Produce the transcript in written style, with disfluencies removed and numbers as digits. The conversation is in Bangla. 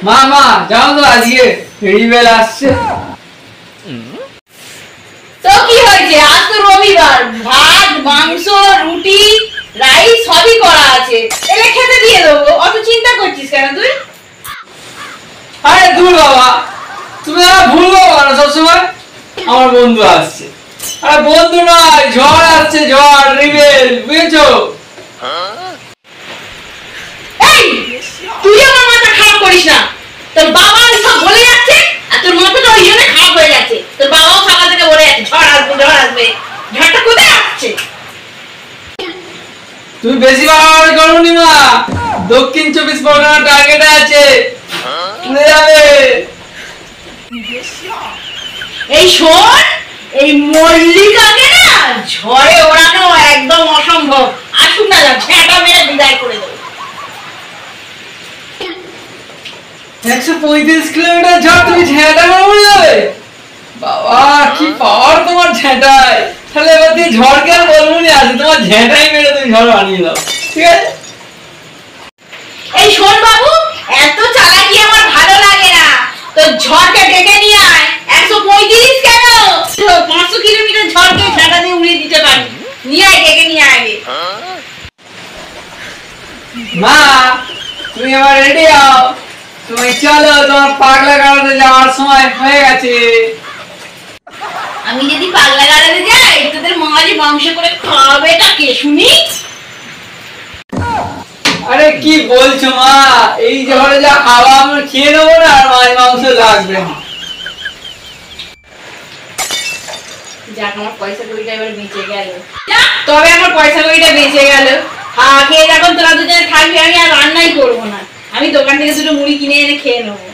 মা মা যাও তো, আজকে রিবেল আসছে। তো কি হয়েছে, আজ তো রবিবার, ভাত মাংস রুটি রাইস সবই করা আছে, এলে খেতে দিয়ে দেবো, অত চিন্তা করছিস কেন তুই? আরে দূর বাবা, তুমি আমার ভুলবো না সবসময়। আমার বন্ধু আসছে। আরে বন্ধু নয়, ঝড় আসছে, ঝড়, রিবেল, বুঝেছো? এই তুই আমার মাথা খারাপ করিস না। তোর বাবা সব বলে যাচ্ছে আর তোর মাথাটা ওই জন্য খারাপ হয়ে যাচ্ছে। তোর বাবাও সকাল থেকে বলে যাচ্ছে ঝড় আসবে ঝড় আসবে। ঝড়টা কোথায় আসছে? তুমি বেশি বাড়াবাড়ি করোনি মা। দক্ষিণ 24 পরগনা টার্গেটে আছে, উড়ে যাবে। এই শোন, এই মল্লিকাকে না ঝড়ে ওড়ানো একদম অসম্ভব। আসুন না, ঝেঁটা মেরে বিদায় করে দেবো। 135 কিলোমিটার ঝড়, তুমি ঝেঁটা করে উড়ে যাবে? বাবা কি পাওয়ার তোমার ঝেঁটায়। তাহলে এবার দিয়ে ঝড়কে আর বলবো নি, আছে তোমার ঝেঁটাই মেরে তুমি ঝড় বানিয়ে দাও, ঠিক আছে? এই শোন বাবু, এত চালাকি আমার ভালো লাগে না। তো ঝড়কে ডেকে নিয়ে আয়। 135 কেন, 500 কিলোমিটার ঝড়কে ঝাঁটা দিয়ে উড়িয়ে দিতে পারি। নিয়ে আয়, ডেকে নিয়ে আয় রে। মা তুমি এবার রেডি হও, তুমি চলো, তোমার পাগলা গাড়াতে যাওয়ার সময় হয়ে গেছে। আমি যদি পাগলা গাড়াতে যাই, তোদের মাঝে মাংস করে খাওয়াবেটা কে শুনি? আরে কি বলছো মা, এই ঝড়ে যা খাওয়া আমরা খেয়ে নেবো না, আর মাছ মাংস লাগবে না। যাক, আমার পয়সা কড়িটা এবার বেঁচে গেল। তবে আমার পয়সা কড়িটা বেঁচে গেল। খেয়ে যখন তোরা দুজনে থাকবি, আমি আর রান্নাই করবো না। আমি দোকান থেকে দুটো মুড়ি কিনে এনে খেয়ে নেবো।